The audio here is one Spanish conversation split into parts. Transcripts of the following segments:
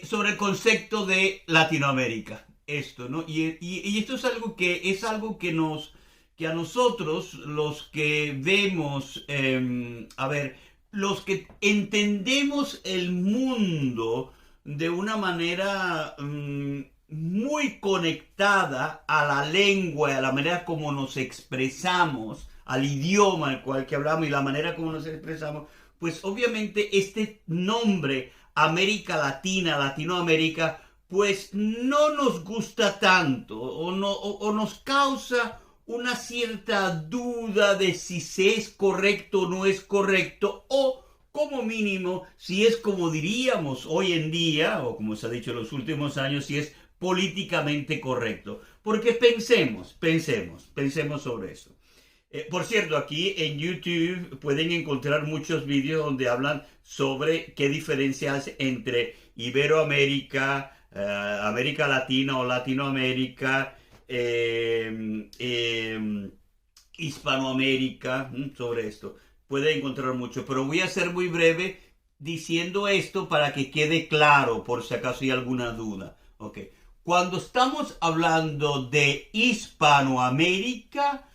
sobre el concepto de Latinoamérica. Esto, ¿no? Y esto es algo que a nosotros, los que vemos, los que entendemos el mundo de una manera muy conectada a la lengua y a la manera como nos expresamos, al idioma al cual que hablamos y la manera como nos expresamos, pues obviamente este nombre América Latina, Latinoamérica, pues no nos gusta tanto o nos causa una cierta duda de si se es correcto o no es correcto, o como mínimo si es como diríamos hoy en día, o como se ha dicho en los últimos años, si es políticamente correcto. Porque pensemos sobre eso. Por cierto, aquí en YouTube pueden encontrar muchos vídeos donde hablan sobre qué diferencia hay entre Iberoamérica, América Latina o Latinoamérica, Hispanoamérica, sobre esto. Pueden encontrar mucho, pero voy a ser muy breve diciendo esto para que quede claro por si acaso hay alguna duda. Okay. Cuando estamos hablando de Hispanoamérica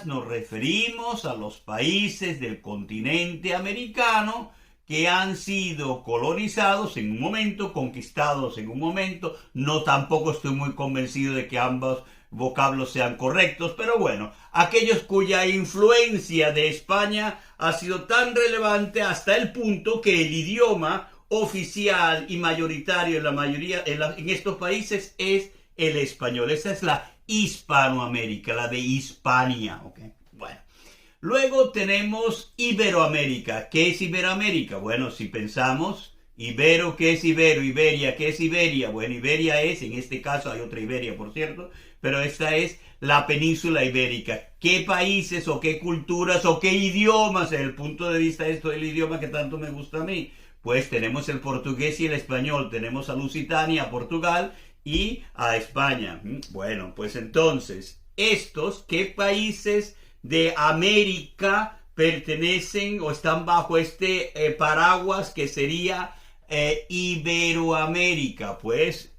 nos referimos a los países del continente americano que han sido colonizados en un momento, conquistados en un momento. No, tampoco estoy muy convencido de que ambos vocablos sean correctos, pero bueno, aquellos cuya influencia de España ha sido tan relevante hasta el punto que el idioma oficial y mayoritario en la mayoría en estos países es el español. Esa es la Hispanoamérica, la de Hispania, ¿okay? Bueno, luego tenemos Iberoamérica. ¿Qué es Iberoamérica? Bueno, si pensamos, Ibero, ¿qué es Ibero? Iberia, ¿qué es Iberia? Bueno, Iberia es, en este caso hay otra Iberia, por cierto, pero esta es la península ibérica. ¿Qué países o qué culturas o qué idiomas, desde el punto de vista de esto del idioma que tanto me gusta a mí? Pues tenemos el portugués y el español, tenemos a Lusitania, a Portugal y a España. Bueno, pues entonces, ¿qué países de América pertenecen o están bajo este paraguas que sería Iberoamérica? Pues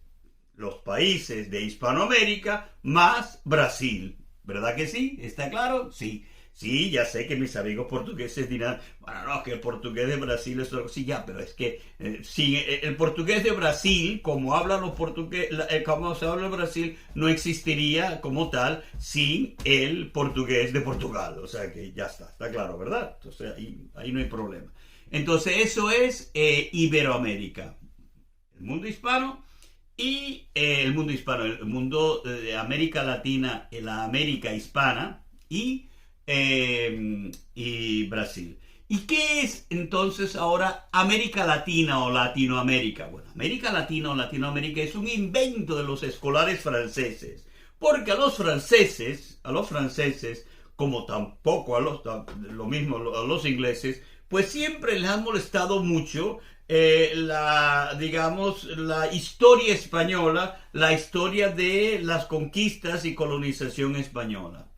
los países de Hispanoamérica más Brasil. ¿Verdad que sí? ¿Está claro? Sí. Sí, ya sé que mis amigos portugueses dirán, bueno, no, que el portugués de Brasil es algo así, ya, pero es que sin el portugués de Brasil, como hablan los portugueses, como se habla en Brasil, no existiría como tal sin el portugués de Portugal. O sea que ya está claro, ¿verdad? Entonces ahí no hay problema. Entonces eso es Iberoamérica, el mundo hispano y el mundo de América Latina, la América hispana y Brasil. ¿Y qué es entonces ahora América Latina o Latinoamérica? Bueno, América Latina o Latinoamérica es un invento de los escolares franceses, porque a los franceses, como tampoco lo mismo a los ingleses, pues siempre les han molestado mucho la historia española, la historia de las conquistas y colonización española.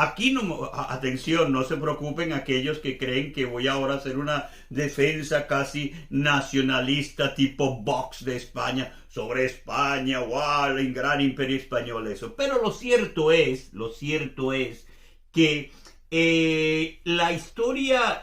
Aquí, atención, no se preocupen aquellos que creen que voy ahora a hacer una defensa casi nacionalista tipo Vox de España, sobre España, wow, el gran imperio español, eso. Pero lo cierto es que la historia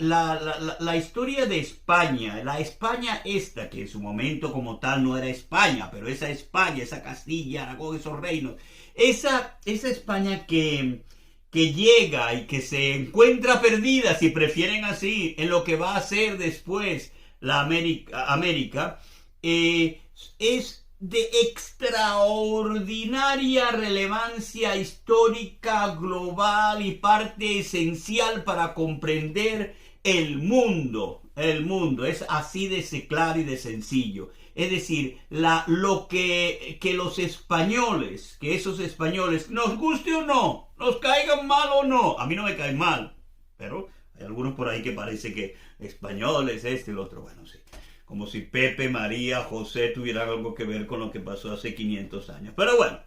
de España, la España esta, que en su momento como tal no era España, pero esa España, esa Castilla, Aragón, esos reinos, esa España que llega y que se encuentra perdida, si prefieren así, en lo que va a ser después la América, es de extraordinaria relevancia histórica global y parte esencial para comprender el mundo. El mundo es así de claro y de sencillo. Es decir, que los españoles, que esos españoles, nos guste o no, nos caigan mal o no, a mí no me caen mal, pero hay algunos por ahí que parece que españoles, y el otro, bueno, sí. Como si Pepe, María, José tuvieran algo que ver con lo que pasó hace 500 años. Pero bueno,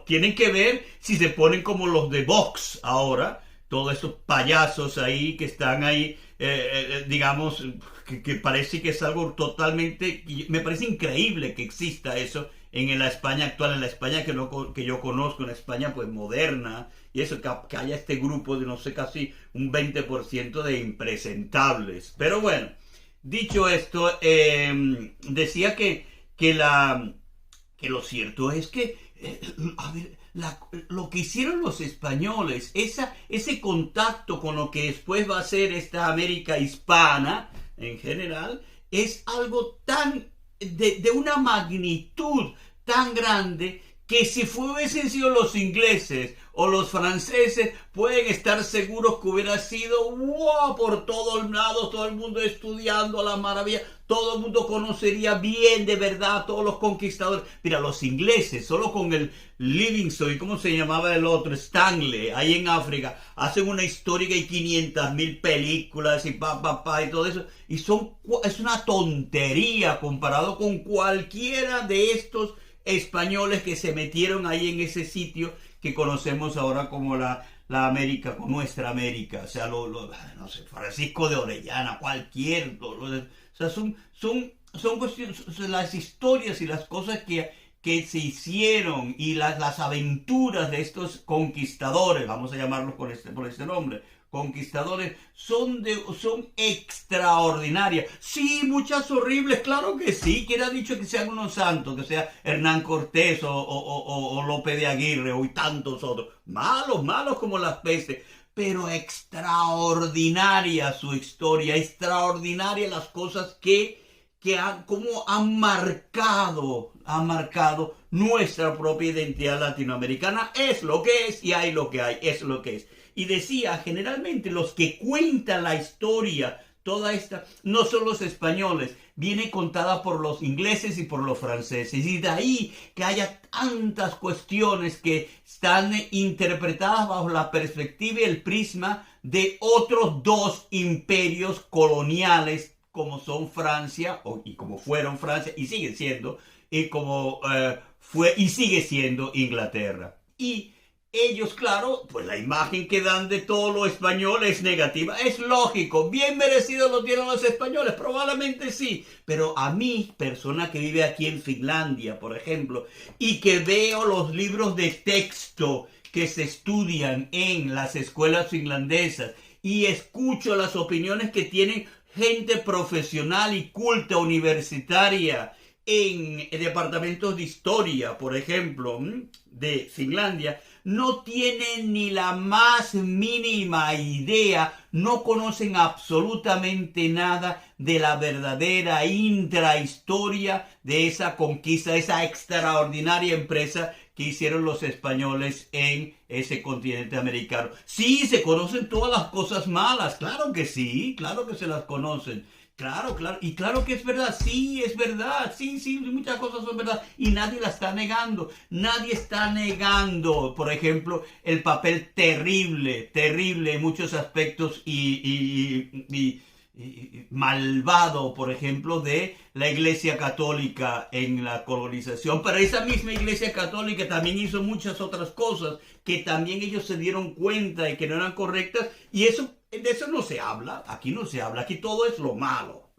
tienen que ver si se ponen como los de Vox ahora, todos esos payasos ahí que están ahí, digamos, que parece que es algo totalmente, me parece increíble que exista eso en la España actual, en la España que yo conozco, en la España pues moderna, y eso, que haya este grupo de no sé, casi un 20% de impresentables. Pero bueno, dicho esto, decía que lo cierto es que, a ver, lo que hicieron los españoles, ese contacto con lo que después va a ser esta América hispana en general, es algo tan de una magnitud tan grande que si hubiesen sido los ingleses o los franceses, pueden estar seguros que hubiera sido wow, por todos lados, todo el mundo estudiando a la maravilla, todo el mundo conocería bien de verdad a todos los conquistadores. Mira, los ingleses, solo con el Livingstone, ¿cómo se llamaba el otro? Stanley, ahí en África, hacen una historia y 500.000 películas y y todo eso, y es una tontería comparado con cualquiera de estos españoles que se metieron ahí en ese sitio que conocemos ahora como la América, como nuestra América, o sea, no sé, Francisco de Orellana, o sea, son cuestiones, las historias y las cosas que se hicieron y las aventuras de estos conquistadores, vamos a llamarlos por este nombre, conquistadores, son extraordinarias. Sí, muchas horribles, claro que sí. ¿Quién ha dicho que sean unos santos? Que sea Hernán Cortés o Lope de Aguirre o y tantos otros. Malos como las pestes. Pero extraordinaria su historia, extraordinaria las cosas como han marcado nuestra propia identidad latinoamericana. Es lo que es y hay lo que hay, es lo que es. Y decía, generalmente los que cuentan la historia, toda esta, no son los españoles, viene contada por los ingleses y por los franceses. Y de ahí que haya tantas cuestiones que están interpretadas bajo la perspectiva y el prisma de otros dos imperios coloniales, como son Francia, y como fueron Francia, y siguen siendo, y como fue y sigue siendo Inglaterra. Y ellos, claro, pues la imagen que dan de todo lo español es negativa. Es lógico, bien merecido lo tienen los españoles, probablemente sí. Pero a mí, persona que vive aquí en Finlandia, por ejemplo, y que veo los libros de texto que se estudian en las escuelas finlandesas y escucho las opiniones que tienen gente profesional y culta universitaria en departamentos de historia, por ejemplo, de Finlandia, no tienen ni la más mínima idea, no conocen absolutamente nada de la verdadera intrahistoria de esa conquista, de esa extraordinaria empresa que hicieron los españoles en ese continente americano. Sí, se conocen todas las cosas malas, claro que sí, claro que se las conocen. Claro, y claro que es verdad, sí, muchas cosas son verdad y nadie la está negando, nadie está negando, por ejemplo, el papel terrible en muchos aspectos y malvado, por ejemplo, de la Iglesia Católica en la colonización, pero esa misma Iglesia Católica también hizo muchas otras cosas que también ellos se dieron cuenta de que no eran correctas y de eso no se habla, aquí no se habla, aquí todo es lo malo,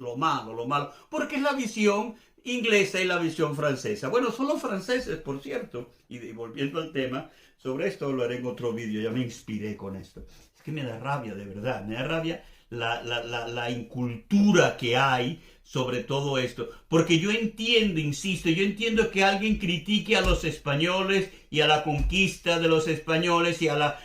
porque es la visión inglesa y la visión francesa. Bueno, son los franceses, por cierto, y volviendo al tema, sobre esto lo haré en otro vídeo, ya me inspiré con esto. Es que me da rabia, de verdad, me da rabia la incultura que hay sobre todo esto, porque yo entiendo que alguien critique a los españoles y a la conquista de los españoles y al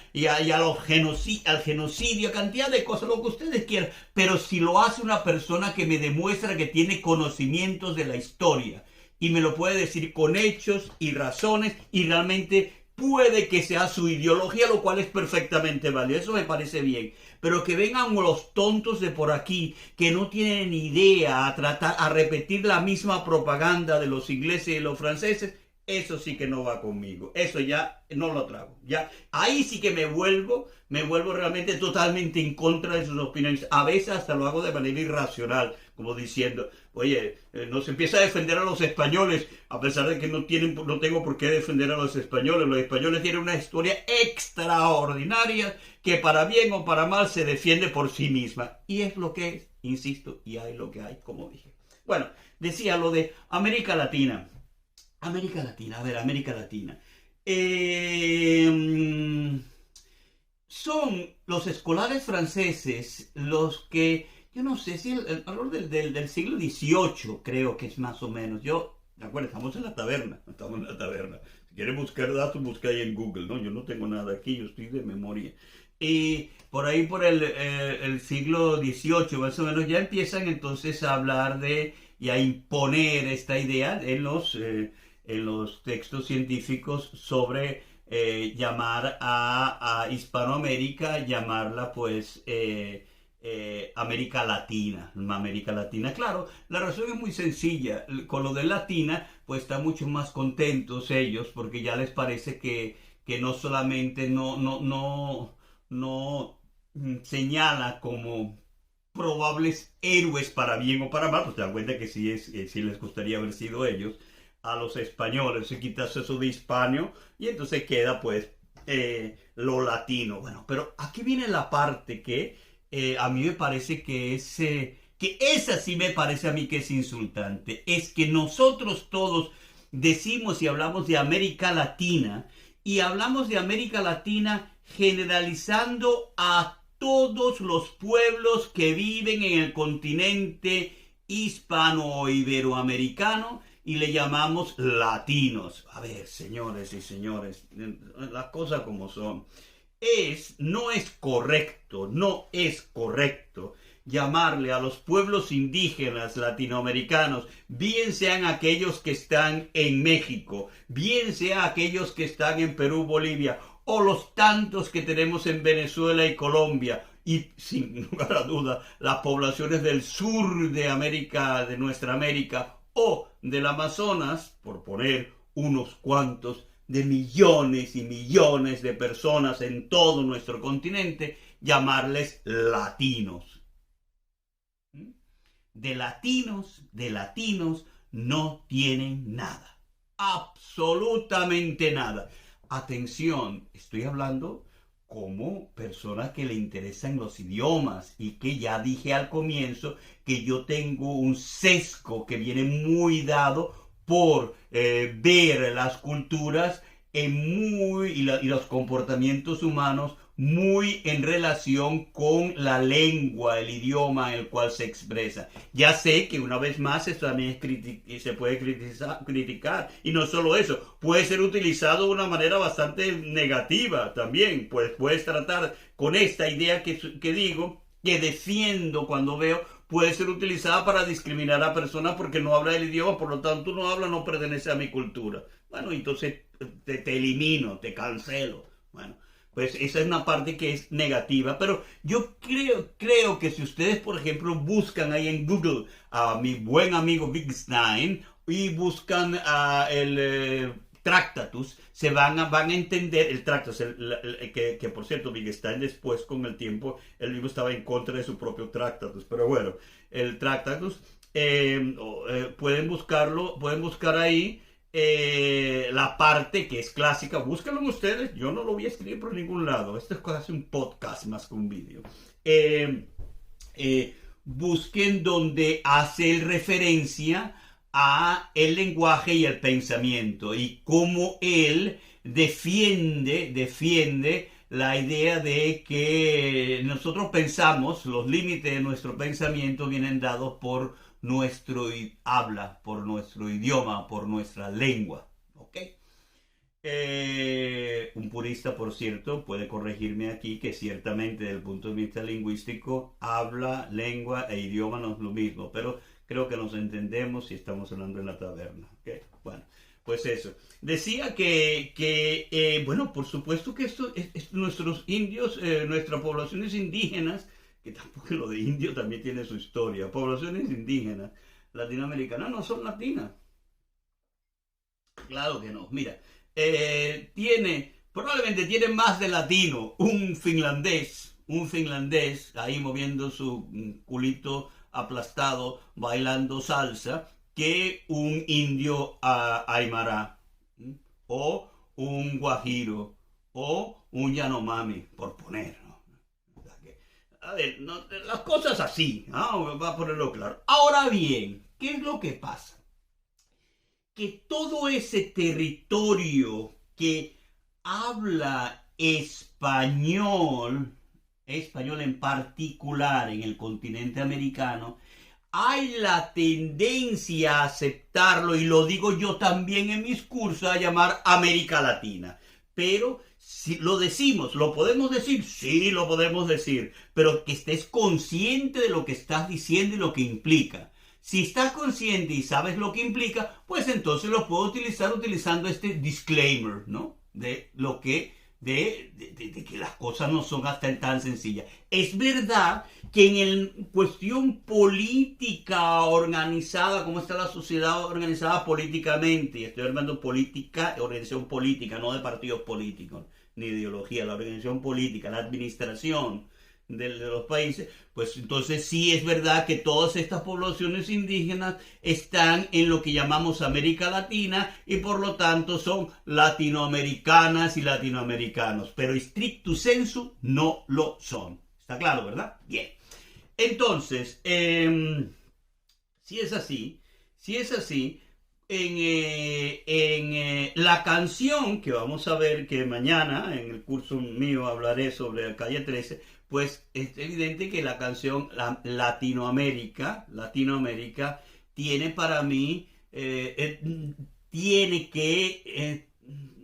genocidio, cantidad de cosas, lo que ustedes quieran, pero si lo hace una persona que me demuestra que tiene conocimientos de la historia y me lo puede decir con hechos y razones y realmente puede que sea su ideología, lo cual es perfectamente válido, eso me parece bien. Pero que vengan los tontos de por aquí, que no tienen ni idea, a repetir la misma propaganda de los ingleses y los franceses, eso sí que no va conmigo. Eso ya no lo trago. Ya, ahí sí que me vuelvo realmente totalmente en contra de sus opiniones. A veces hasta lo hago de manera irracional, como diciendo, oye, nos empieza a defender a los españoles, a pesar de que no tengo por qué defender a los españoles. Los españoles tienen una historia extraordinaria que para bien o para mal se defiende por sí misma. Y es lo que es, insisto, y hay lo que hay, como dije. Bueno, decía lo de América Latina. América Latina, a ver, América Latina. Son los escolares franceses los que, yo no sé si alrededor del siglo XVIII, creo que es más o menos. Recuerda, estamos en la taberna. Si quieren buscar datos, busca ahí en Google, ¿no? Yo no tengo nada aquí, yo estoy de memoria. Y por ahí, por el siglo XVIII, más o menos, ya empiezan entonces a hablar y a imponer esta idea en los textos científicos sobre llamar a Hispanoamérica, llamarla pues América Latina. Claro, la razón es muy sencilla. Con lo de Latina, pues están mucho más contentos ellos porque ya les parece que no solamente no señala como probables héroes para bien o para mal, pues te dan cuenta que sí les gustaría haber sido ellos, a los españoles, se quita eso de hispano y entonces queda pues lo latino. Bueno, pero aquí viene la parte que a mí me parece que esa sí me parece a mí que es insultante. Es que nosotros todos decimos y hablamos de América Latina y hablamos de América Latina generalizando a todos los pueblos que viven en el continente hispano o iberoamericano y le llamamos latinos. A ver, señores y señores, las cosas como son. No es correcto llamarle a los pueblos indígenas latinoamericanos, bien sean aquellos que están en México, bien sean aquellos que están en Perú, Bolivia, o los tantos que tenemos en Venezuela y Colombia, y sin lugar a duda, las poblaciones del sur de América, de nuestra América, o del Amazonas, por poner unos cuantos de millones y millones de personas en todo nuestro continente, llamarles latinos. De latinos no tienen nada, absolutamente nada. Atención, estoy hablando como persona que le interesan los idiomas y que ya dije al comienzo que yo tengo un sesgo que viene muy dado por ver las culturas y los comportamientos humanos muy en relación con la lengua, el idioma en el cual se expresa. Ya sé que una vez más esto también se puede criticar, y no solo eso, puede ser utilizado de una manera bastante negativa también. Pues puedes tratar con esta idea que digo, que defiendo cuando veo, puede ser utilizada para discriminar a personas porque no habla el idioma, por lo tanto tú no hablas, no pertenece a mi cultura. Bueno, entonces te elimino, te cancelo. Bueno, pues esa es una parte que es negativa, pero yo creo que si ustedes, por ejemplo, buscan ahí en Google a mi buen amigo Wittgenstein y buscan el Tractatus, van a entender el Tractatus, que por cierto, Wittgenstein después con el tiempo, él mismo estaba en contra de su propio Tractatus, pero bueno, el Tractatus, pueden buscar ahí la parte que es clásica, búsquenlo ustedes, yo no lo voy a escribir por ningún lado, esto es casi un podcast más que un vídeo. Busquen donde hace referencia a el lenguaje y el pensamiento y cómo él defiende la idea de que nosotros pensamos, los límites de nuestro pensamiento vienen dados por nuestro habla, por nuestro idioma, por nuestra lengua. ¿Ok? Un purista, por cierto, puede corregirme aquí que ciertamente desde el punto de vista lingüístico, habla, lengua e idioma no es lo mismo, pero creo que nos entendemos si estamos hablando en la taberna. ¿Okay? Bueno, pues eso. Decía bueno, por supuesto que esto es nuestros indios, nuestras poblaciones indígenas, que tampoco lo de indio también tiene su historia, poblaciones indígenas latinoamericanas no son latinas. Claro que no. Mira, probablemente tiene más de latino un finlandés ahí moviendo su culito aplastado bailando salsa que un indio aymara, o un guajiro, o un yanomami, por poner, ¿no? A ver, no, las cosas así, ¿no? Va a ponerlo claro. Ahora bien, ¿qué es lo que pasa? Que todo ese territorio que habla español en particular en el continente americano, hay la tendencia a aceptarlo, y lo digo yo también en mis cursos, a llamar América Latina. Pero si lo decimos, ¿lo podemos decir? Sí, lo podemos decir, pero que estés consciente de lo que estás diciendo y lo que implica. Si estás consciente y sabes lo que implica, pues entonces lo puedo utilizar utilizando este disclaimer, ¿no? De lo que de que las cosas no son hasta tan sencillas. Es verdad que en el cuestión política organizada, cómo está la sociedad organizada políticamente, y estoy hablando política, organización política, no de partidos políticos, ni ideología, la organización política, la administración de los países, pues entonces sí es verdad que todas estas poblaciones indígenas están en lo que llamamos América Latina y por lo tanto son latinoamericanas y latinoamericanos, pero stricto sensu no lo son. ¿Está claro, verdad? Bien. Entonces, si es así, la canción que vamos a ver, que mañana en el curso mío hablaré sobre Calle 13, pues es evidente que la canción Latinoamérica tiene para mí, tiene que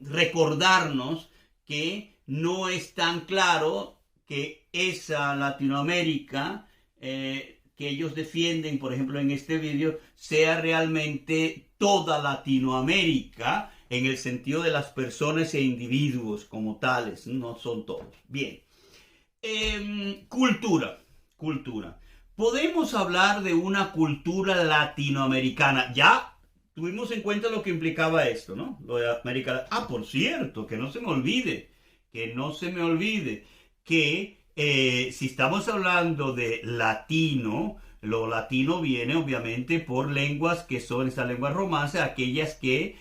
recordarnos que no es tan claro que esa Latinoamérica que ellos defienden, por ejemplo, en este vídeo, sea realmente toda Latinoamérica en el sentido de las personas e individuos como tales, no son todos. Bien. Cultura. Podemos hablar de una cultura latinoamericana. Ya tuvimos en cuenta lo que implicaba esto, ¿no? Lo de América Latina. Ah, por cierto, que no se me olvide, que si estamos hablando de latino, lo latino viene obviamente por lenguas que son esas lenguas romances, aquellas que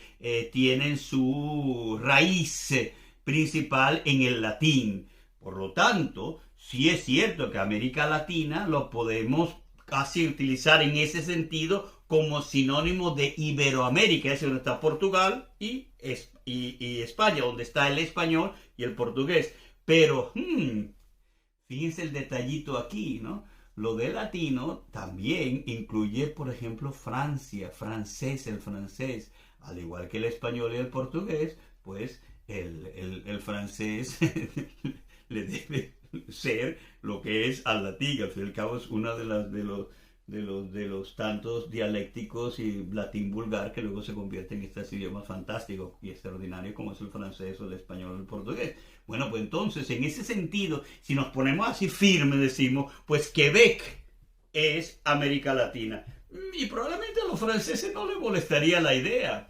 tienen su raíz principal en el latín. Por lo tanto, sí es cierto que América Latina lo podemos casi utilizar en ese sentido como sinónimo de Iberoamérica, es donde está Portugal y España, donde está el español y el portugués. Pero, fíjense el detallito aquí, ¿no? Lo de latino también incluye, por ejemplo, Francia, el francés, al igual que el español y el portugués, pues el francés le debe ser lo que es al latín. Al fin y al cabo es una de los tantos dialécticos y latín vulgar que luego se convierte en estos idiomas fantásticos y extraordinarios como es el francés o el español o el portugués. Bueno, pues entonces, en ese sentido, si nos ponemos así firmes, decimos, pues Quebec es América Latina. Y probablemente a los franceses no les molestaría la idea.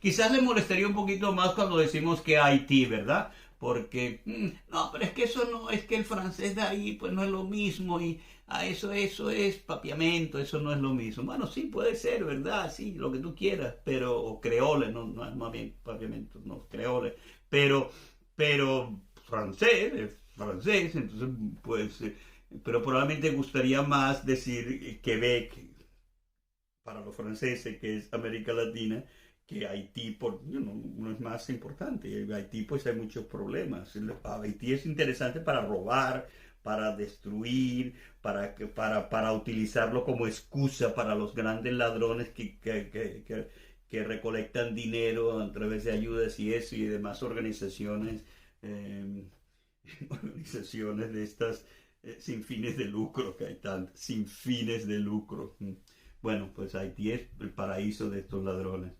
Quizás les molestaría un poquito más cuando decimos que Haití, ¿verdad? Porque, no, pero es que eso no, es que el francés de ahí pues no es lo mismo y eso es papiamento, eso no es lo mismo. Bueno, sí, puede ser, ¿verdad? Sí, lo que tú quieras, pero, o creole, no es más bien papiamento, no, creole, pero francés, es francés, entonces pues, pero probablemente gustaría más decir Quebec para los franceses, que es América Latina, que Haití no es más importante. Haití pues hay muchos problemas. Haití es interesante para robar, para destruir, para utilizarlo como excusa para los grandes ladrones que recolectan dinero a través de ayudas y eso y demás organizaciones organizaciones de estas sin fines de lucro, que hay tantas, sin fines de lucro. Bueno, pues Haití es el paraíso de estos ladrones.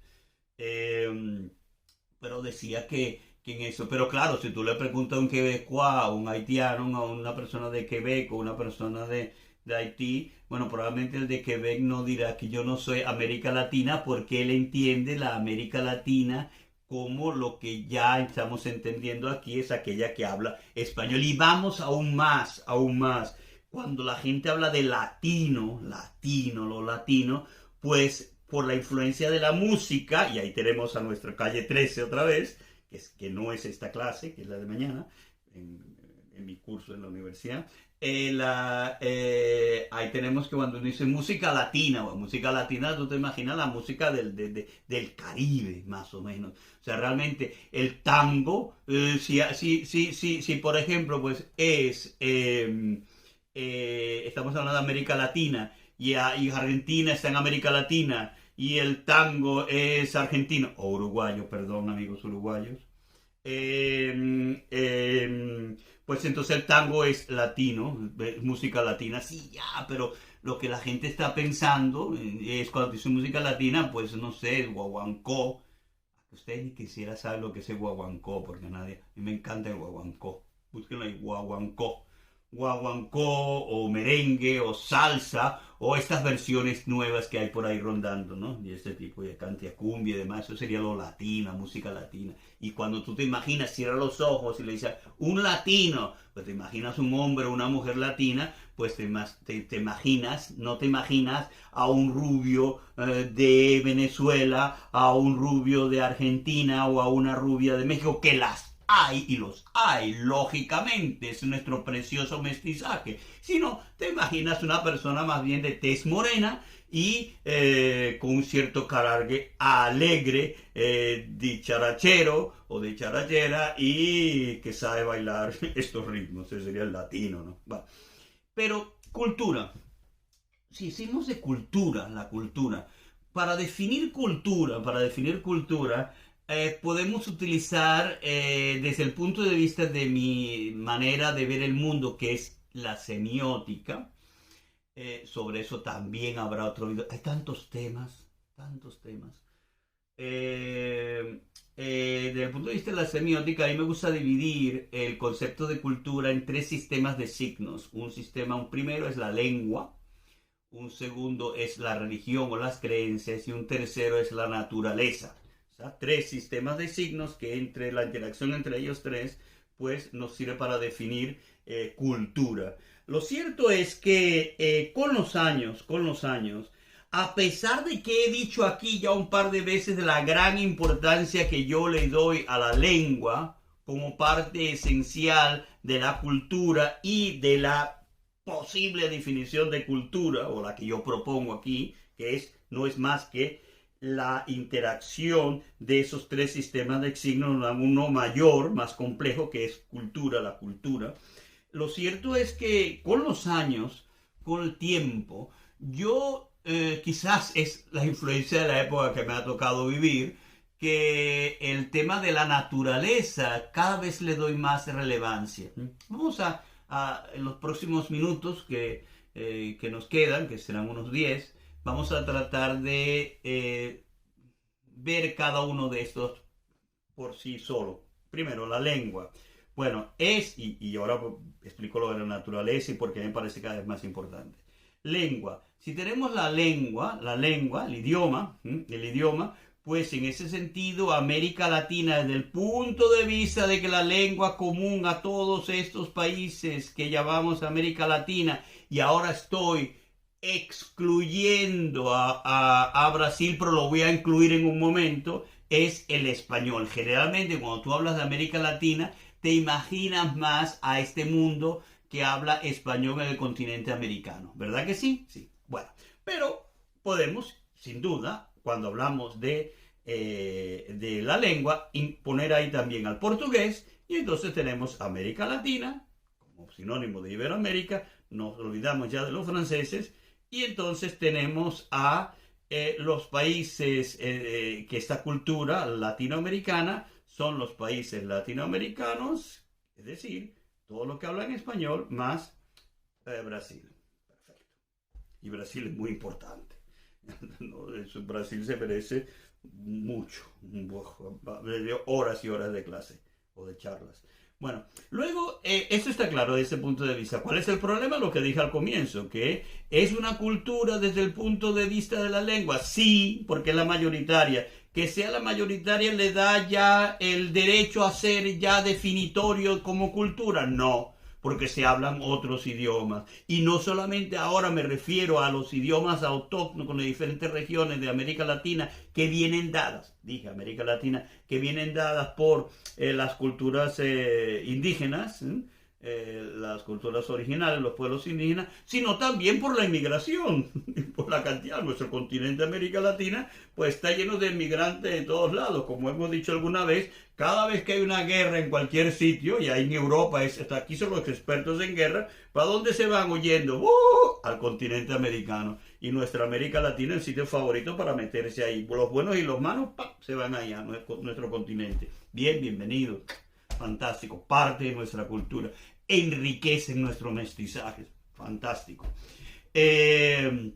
Pero decía que en eso, pero claro, si tú le preguntas a un quebecois, a un haitiano, a una persona de Quebec o una persona de Haití, bueno, probablemente el de Quebec no dirá que yo no soy América Latina, porque él entiende la América Latina como lo que ya estamos entendiendo aquí es aquella que habla español. Y vamos aún más. cuando la gente habla de lo latino, pues por la influencia de la música, y ahí tenemos a nuestra calle 13 otra vez, que no es esta clase, que es la de mañana, en mi curso en la universidad. Ahí tenemos que cuando uno dice música latina, tú te imaginas la música del Caribe, más o menos. O sea, realmente el tango, si por ejemplo, pues estamos hablando de América Latina y Argentina está en América Latina y el tango es argentino, o uruguayo, perdón, amigos uruguayos. Pues entonces el tango es latino, música latina, sí, ya, pero lo que la gente está pensando es cuando dice música latina, pues no sé, el guaguancó. Usted ni quisiera saber lo que es el guaguancó, porque a mí me encanta el guaguancó. Búsquenlo ahí, guaguancó. Guaguancó o merengue o salsa o estas versiones nuevas que hay por ahí rondando, ¿no? Y este tipo de cantia cumbia y demás, eso sería lo latino, música latina. Y cuando tú te imaginas, cierra los ojos y le dices un latino, pues te imaginas un hombre o una mujer latina, pues te imaginas, no te imaginas a un rubio de Venezuela, a un rubio de Argentina o a una rubia de México, que las hay y los hay, lógicamente, es nuestro precioso mestizaje. Si no, te imaginas una persona más bien de tez morena y con un cierto carácter alegre, dicharachero o dicharachera y que sabe bailar estos ritmos. Ese sería el latino, ¿no? Bueno, pero cultura. Si hicimos de cultura, la cultura, para definir cultura, podemos utilizar desde el punto de vista de mi manera de ver el mundo, que es la semiótica. Sobre eso también habrá otro video. Hay tantos temas, tantos temas. Desde el punto de vista de la semiótica, a mí me gusta dividir el concepto de cultura en tres sistemas de signos. Un primero es la lengua, un segundo es la religión o las creencias y un tercero es la naturaleza. O sea, tres sistemas de signos que entre la interacción entre ellos tres pues nos sirve para definir cultura. Lo cierto es que con los años, a pesar de que he dicho aquí ya un par de veces de la gran importancia que yo le doy a la lengua como parte esencial de la cultura y de la posible definición de cultura, o la que yo propongo aquí, que no es más que la interacción de esos tres sistemas de signos, uno mayor, más complejo, que es la cultura. Lo cierto es que con los años, con el tiempo, yo quizás es la influencia de la época que me ha tocado vivir, que el tema de la naturaleza cada vez le doy más relevancia. Vamos en los próximos minutos que nos quedan, que serán unos 10, vamos a tratar de ver cada uno de estos por sí solo. Primero, la lengua. Bueno, y ahora explico lo de la naturaleza y por qué me parece cada vez más importante. Lengua. Si tenemos la lengua, el idioma, pues en ese sentido América Latina, desde el punto de vista de que la lengua común a todos estos países que llamamos América Latina, y ahora estoy excluyendo a Brasil, pero lo voy a incluir en un momento, es el español. Generalmente cuando tú hablas de América Latina, te imaginas más a este mundo que habla español en el continente americano, ¿verdad que sí? Sí. Bueno, pero podemos, sin duda, cuando hablamos de la lengua, poner ahí también al portugués, y entonces tenemos América Latina, como sinónimo de Iberoamérica, nos olvidamos ya de los franceses, y entonces tenemos a los países que esta cultura latinoamericana son los países latinoamericanos, es decir, todo lo que hablan español más Brasil. Perfecto. Y Brasil es muy importante. Brasil se merece mucho, horas y horas de clase o de charlas. Bueno, luego, esto está claro desde ese punto de vista. ¿Cuál es el problema? Lo que dije al comienzo, que es una cultura desde el punto de vista de la lengua. Sí, porque es la mayoritaria. Que sea la mayoritaria le da ya el derecho a ser ya definitorio como cultura. No, porque se hablan otros idiomas. Y no solamente ahora me refiero a los idiomas autóctonos con las diferentes regiones de América Latina que vienen dadas, dije América Latina, que vienen dadas por las culturas indígenas, las culturas originales, los pueblos indígenas, sino también por la inmigración, por la cantidad. Nuestro continente América Latina pues está lleno de inmigrantes de todos lados, como hemos dicho alguna vez. Cada vez que hay una guerra en cualquier sitio, y ahí en Europa, aquí son los expertos en guerra, ¿para dónde se van huyendo? Al continente americano. Y nuestra América Latina es el sitio favorito para meterse ahí. Los buenos y los malos se van allá, a nuestro continente. Bienvenidos. Fantástico, parte de nuestra cultura, enriquecen nuestro mestizaje, fantástico. Eso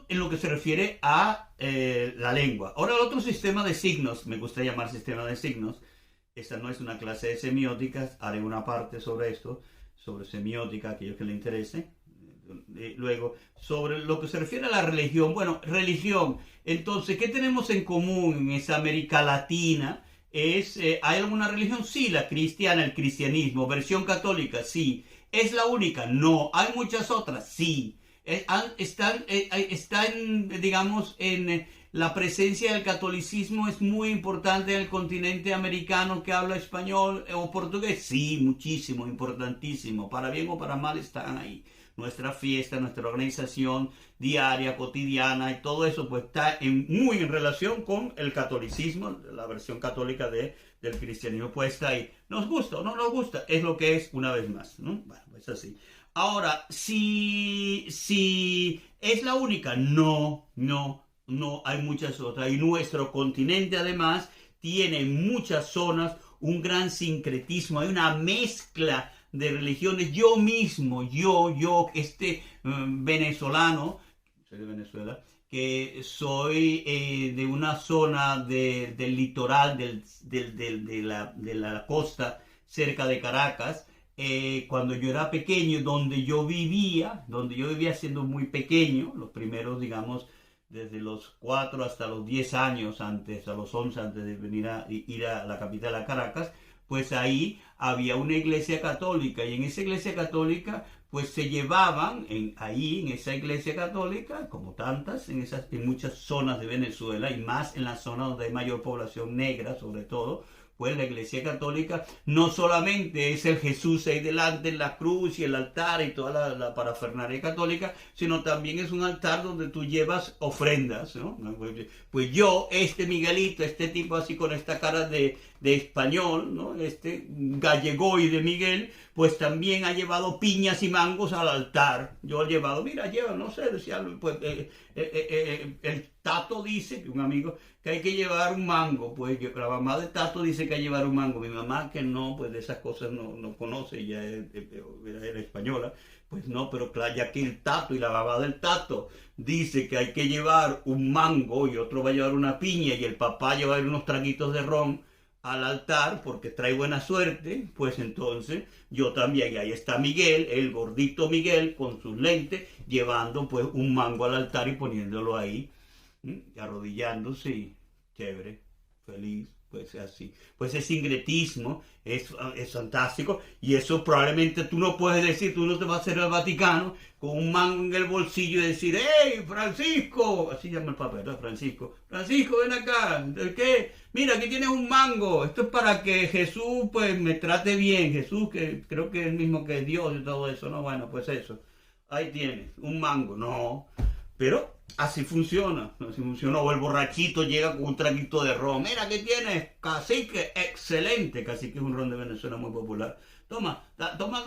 en lo que se refiere a la lengua. Ahora, el otro sistema de signos, me gusta llamar sistema de signos. Esta no es una clase de semiótica, haré una parte sobre esto, sobre semiótica, aquellos que le interese. Luego, sobre lo que se refiere a la religión. Bueno, religión. Entonces, ¿qué tenemos en común en esa América Latina? ¿Hay alguna religión? Sí, la cristiana, el cristianismo. ¿Versión católica? Sí. ¿Es la única? No. ¿Hay muchas otras? Sí. Están, digamos, en la presencia del catolicismo es muy importante en el continente americano que habla español o portugués. Sí, muchísimo, importantísimo. Para bien o para mal están ahí. Nuestra fiesta, nuestra organización diaria, cotidiana y todo eso pues está muy en relación con el catolicismo, la versión católica del cristianismo pues está ahí. ¿Nos gusta o no nos gusta? Es lo que es una vez más, ¿no? Bueno, pues así. Ahora, si es la única, no, hay muchas otras. Y nuestro continente además tiene muchas zonas, un gran sincretismo, hay una mezcla de religiones. Yo mismo, venezolano, soy de Venezuela, que soy de una zona del litoral de la costa cerca de Caracas. Cuando yo era pequeño, donde yo vivía siendo muy pequeño, los primeros, digamos, desde los 4 hasta los 10 años, a los 11, antes de ir a la capital, a Caracas, pues ahí había una iglesia católica, y en esa iglesia católica pues se llevaban en esa iglesia católica, como tantas en muchas zonas de Venezuela, y más en las zonas donde hay mayor población negra sobre todo, pues la iglesia católica no solamente es el Jesús ahí delante en la cruz y el altar y toda la parafernalia católica, sino también es un altar donde tú llevas ofrendas, ¿no? Pues yo, Miguelito, este tipo así con esta cara de español, ¿no? Gallegoy de Miguel, pues también ha llevado piñas y mangos al altar. Yo he llevado, no sé, decía, pues el Tato dice, un amigo, que hay que llevar un mango. Pues la mamá de Tato dice que hay que llevar un mango. Mi mamá, que no, pues de esas cosas no conoce, ella era española, pues no, pero claro, ya que el Tato y la mamá del Tato dice que hay que llevar un mango y otro va a llevar una piña y el papá lleva unos traguitos de ron al altar porque trae buena suerte, pues entonces yo también, y ahí está Miguel, el gordito Miguel con sus lentes, llevando pues un mango al altar y poniéndolo ahí, y arrodillándose, y chévere, feliz, pues así. Pues ese sincretismo es fantástico, y eso probablemente tú no puedes decir, tú no te vas a hacer al Vaticano con un mango en el bolsillo y decir, ¡hey, Francisco! Así llama el Papa, ¿no? Francisco, ven acá, ¿qué? Mira, aquí tienes un mango, esto es para que Jesús pues me trate bien, Jesús que creo que es el mismo que Dios y todo eso, ¿no? Bueno, pues eso, ahí tienes, un mango, no, pero así funciona. O el borrachito llega con un traguito de ron. Mira, ¿qué tienes? Cacique, excelente. Cacique es un ron de Venezuela muy popular. Toma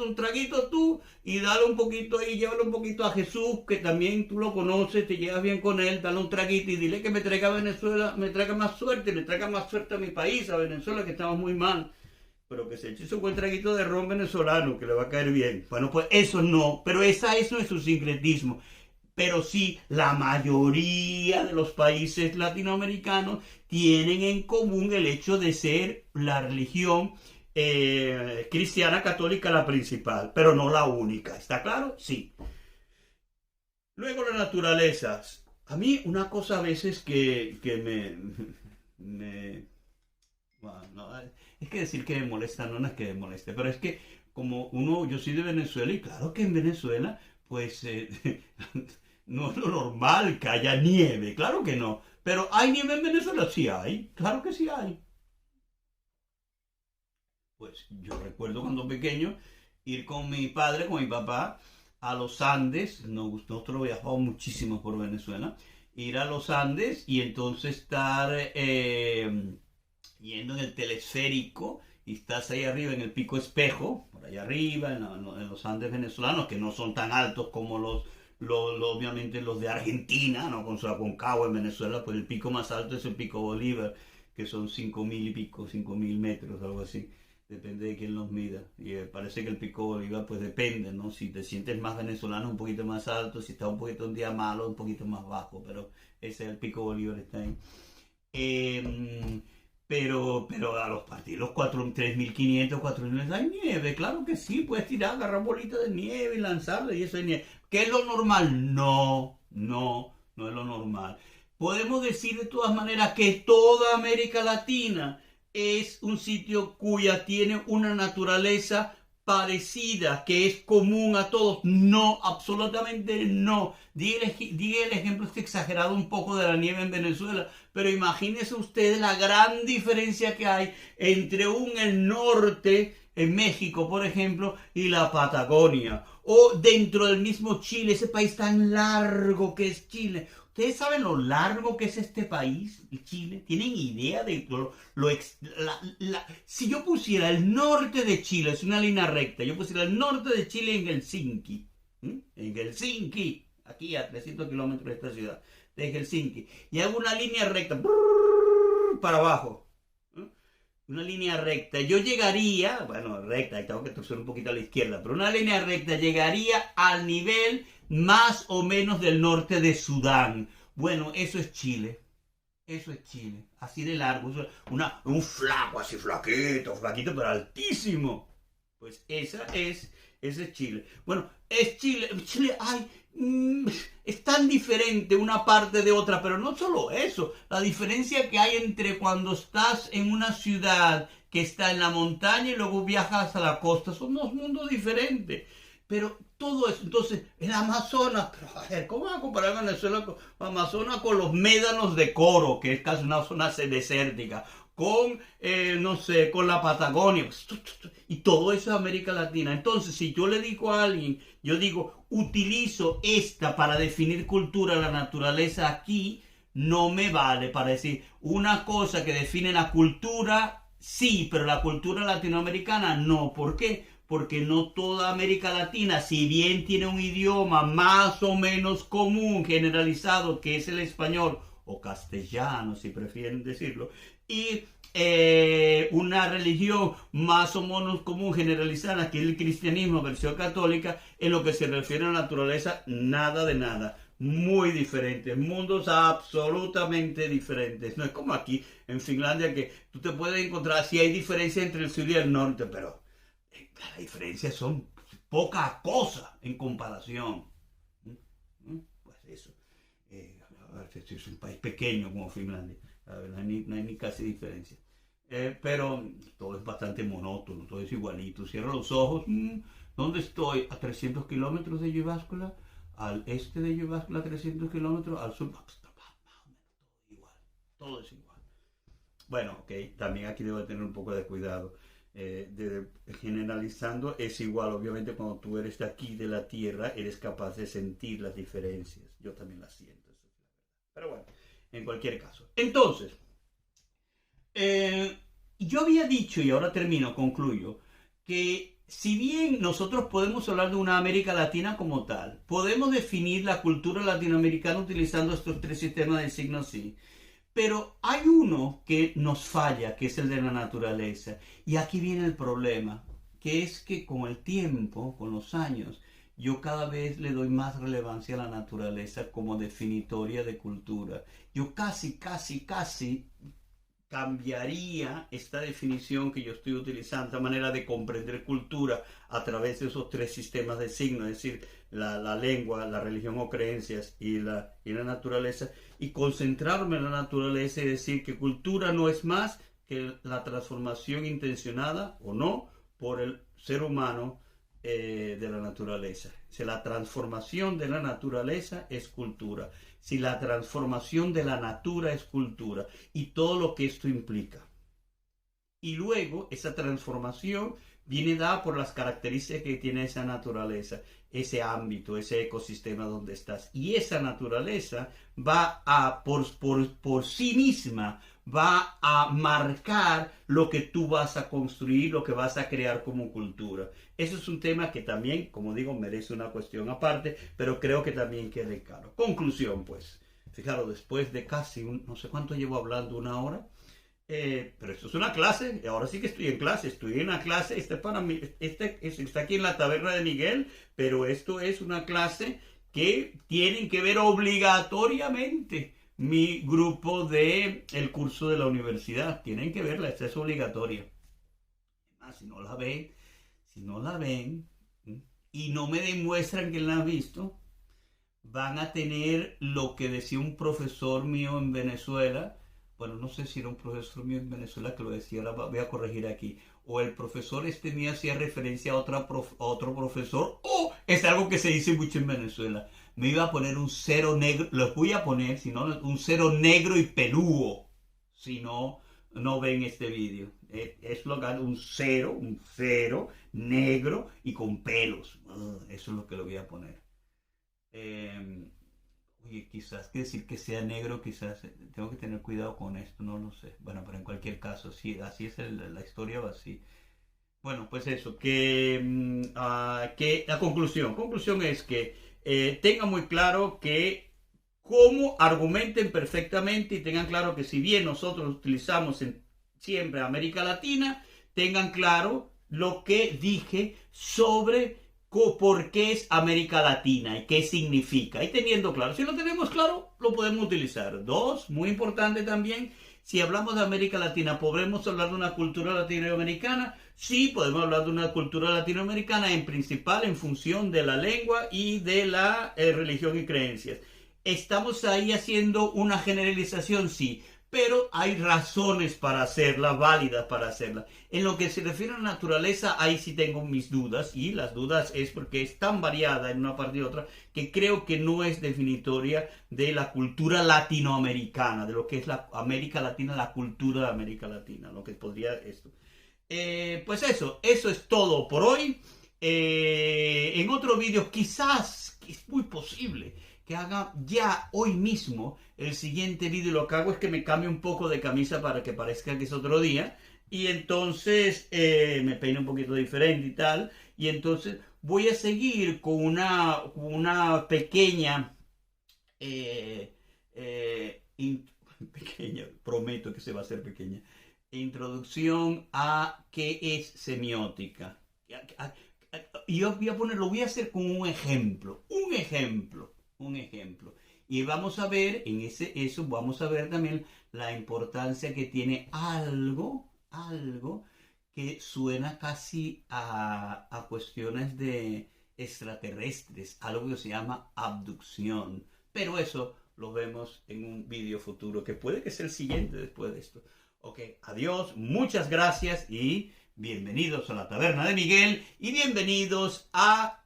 un traguito tú y dale un poquito ahí, llévalo un poquito a Jesús, que también tú lo conoces, te llevas bien con él, dale un traguito y dile que me traiga a Venezuela, me traiga más suerte, le traiga más suerte a mi país, a Venezuela, que estamos muy mal. Pero que se eche su buen traguito de ron venezolano, que le va a caer bien. Bueno, pues eso no, pero eso no es su sincretismo. Pero sí, la mayoría de los países latinoamericanos tienen en común el hecho de ser la religión cristiana católica la principal, pero no la única. ¿Está claro? Sí. Luego la naturaleza. A mí una cosa a veces que me Bueno, no, es que decir que me molesta no, no es que me moleste, pero es que como uno, yo soy de Venezuela y claro que en Venezuela, pues no es lo normal que haya nieve, claro que no. Pero ¿hay nieve en Venezuela? Sí hay, claro que sí hay. Pues yo recuerdo cuando pequeño ir con mi padre, con mi papá, a los Andes. Nosotros viajamos muchísimo por Venezuela. Ir a los Andes y entonces estar yendo en el telesférico y estás ahí arriba en el Pico Espejo, por allá arriba, en los Andes venezolanos, que no son tan altos como obviamente los de Argentina, ¿no? Con su Aconcagua en Venezuela, pues el pico más alto es el Pico Bolívar, que son 5.000 y pico, 5.000 metros, algo así. Depende de quién los mida. Y parece que el Pico Bolívar, pues depende, ¿no? Si te sientes más venezolano, un poquito más alto. Si está un poquito un día malo, un poquito más bajo. Pero ese es el Pico Bolívar, está ahí. Eh, pero a los partir los 3.500, 4.000 hay nieve, claro que sí, puedes tirar, agarrar bolitas de nieve y lanzarle y eso es nieve. ¿Qué es lo normal? No, no, no es lo normal. Podemos decir de todas maneras que toda América Latina es un sitio cuya tiene una naturaleza parecida, que es común a todos. No, absolutamente no. Di el ejemplo este exagerado un poco de la nieve en Venezuela, pero imagínense ustedes la gran diferencia que hay entre el norte, en México, por ejemplo, y la Patagonia. O dentro del mismo Chile, ese país tan largo que es Chile. ¿Ustedes saben lo largo que es este país, Chile? ¿Tienen idea de si yo pusiera el norte de Chile, es una línea recta, yo pusiera el norte de Chile en Helsinki, en Helsinki, aquí a 300 kilómetros de esta ciudad, de Helsinki, y hago una línea recta para abajo, una línea recta, yo llegaría, bueno, recta, tengo que torcer un poquito a la izquierda, pero una línea recta llegaría al nivel más o menos del norte de Sudán. Bueno, eso es Chile. Eso es Chile. Así de largo. Un flaco, así flaquito, flaquito, pero altísimo. Pues ese es Chile. Bueno, es Chile. Chile, ay, es tan diferente una parte de otra, pero no solo eso. La diferencia que hay entre cuando estás en una ciudad que está en la montaña y luego viajas a la costa, son dos mundos diferentes. Pero todo eso, entonces, el Amazonas, pero a ver, ¿cómo va a comparar Venezuela con Amazonas con los médanos de Coro, que es casi una zona desértica, con, no sé, con la Patagonia, y todo eso es América Latina? Entonces, si yo le digo a alguien, yo digo, utilizo esta para definir cultura, la naturaleza aquí, no me vale para decir una cosa que define la cultura, sí, pero la cultura latinoamericana no. ¿Por qué? Porque no toda América Latina, si bien tiene un idioma más o menos común, generalizado, que es el español o castellano, si prefieren decirlo, y una religión más o menos común, generalizada, que es el cristianismo, versión católica, en lo que se refiere a la naturaleza, nada de nada. Muy diferentes, mundos absolutamente diferentes. No es como aquí en Finlandia, que tú te puedes encontrar, si hay diferencia entre el sur y el norte, pero las diferencias son poca cosa en comparación. Pues eso. Es un país pequeño como Finlandia. No hay ni casi diferencia. Pero todo es bastante monótono, todo es igualito. Cierro los ojos. ¿Dónde estoy? A 300 kilómetros de Jyväskylä. Al este de Jyväskylä, 300 kilómetros. Al sur, más o menos todo igual. Todo es igual. Bueno, ok. También aquí debo tener un poco de cuidado. Generalizando, es igual. Obviamente, cuando tú eres de aquí, de la tierra, eres capaz de sentir las diferencias. Yo también las siento. Pero bueno, en cualquier caso. Entonces, yo había dicho, y ahora termino, concluyo, que si bien nosotros podemos hablar de una América Latina como tal, podemos definir la cultura latinoamericana utilizando estos tres sistemas de signos sí. Pero hay uno que nos falla, que es el de la naturaleza. Y aquí viene el problema, que es que con el tiempo, con los años, yo cada vez le doy más relevancia a la naturaleza como definitoria de cultura. Yo casi cambiaría esta definición que yo estoy utilizando, esta manera de comprender cultura a través de esos tres sistemas de signos, es decir, la lengua, la religión o creencias y la naturaleza, y concentrarme en la naturaleza y decir que cultura no es más que la transformación intencionada o no por el ser humano de la naturaleza. Si la transformación de la naturaleza es cultura, si la transformación de la natura es cultura y todo lo que esto implica. Y luego esa transformación viene dada por las características que tiene esa naturaleza, ese ámbito, ese ecosistema donde estás. Y esa naturaleza va a, por sí misma, va a marcar lo que tú vas a construir, lo que vas a crear como cultura. Eso es un tema que también, como digo, merece una cuestión aparte, pero creo que también quede claro. Conclusión, pues. Fijaros, después de casi, no sé cuánto llevo hablando, 1 hora. Pero esto es una clase, ahora sí que estoy en clase, para mí, está aquí en la taberna de Miguel, pero esto es una clase que tienen que ver obligatoriamente mi grupo de el curso de la universidad, tienen que verla, esta es obligatoria. Además, si no la ven y no me demuestran que la han visto, van a tener lo que decía un profesor mío en Venezuela. Bueno, no sé si era un profesor mío en Venezuela que lo decía, ahora voy a corregir aquí. O el profesor mío hacía referencia a otro profesor, o es algo que se dice mucho en Venezuela. Me iba a poner un 0 negro, los voy a poner, si no, un 0 negro y pelúo, si no ven este vídeo. Es lo que un cero negro y con pelos. Eso es lo que le voy a poner. Oye, quizás que decir que sea negro, quizás tengo que tener cuidado con esto, no lo sé. Bueno, pero en cualquier caso, sí, así es la historia, va así. Bueno, pues eso, que la conclusión es que tengan muy claro que cómo argumenten perfectamente y tengan claro que si bien nosotros utilizamos siempre América Latina, tengan claro lo que dije sobre por qué es América Latina y qué significa. Y teniendo claro, si lo tenemos claro, lo podemos utilizar. 2, muy importante también, si hablamos de América Latina, ¿podremos hablar de una cultura latinoamericana? Sí, podemos hablar de una cultura latinoamericana en principal en función de la lengua y de la religión y creencias. ¿Estamos ahí haciendo una generalización? Sí, pero hay razones para hacerla, válidas para hacerla. En lo que se refiere a la naturaleza, ahí sí tengo mis dudas, y las dudas es porque es tan variada en una parte y otra, que creo que no es definitoria de la cultura latinoamericana, de lo que es la América Latina, la cultura de América Latina, lo que podría esto. Pues eso es todo por hoy. En otro vídeo, quizás, es muy posible que haga ya hoy mismo el siguiente vídeo. Lo que hago es que me cambie un poco de camisa para que parezca que es otro día, y entonces me peino un poquito diferente y tal, y entonces voy a seguir con una pequeña pequeña, prometo que se va a hacer pequeña introducción a qué es semiótica. Y yo lo voy a hacer con un ejemplo. Y vamos a ver, vamos a ver también la importancia que tiene algo que suena casi a cuestiones de extraterrestres, algo que se llama abducción. Pero eso lo vemos en un vídeo futuro, que puede que sea el siguiente después de esto. Ok, adiós, muchas gracias y bienvenidos a la Taberna de Miguel y bienvenidos a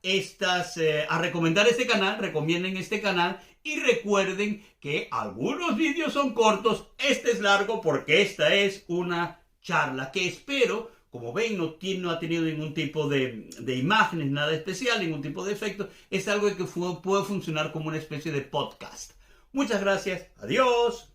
recomendar este canal, recomienden este canal y recuerden que algunos vídeos son cortos, este es largo porque esta es una charla que espero, como ven, no ha tenido ningún tipo de imágenes, nada especial, ningún tipo de efecto, es algo que puede funcionar como una especie de podcast. Muchas gracias, adiós.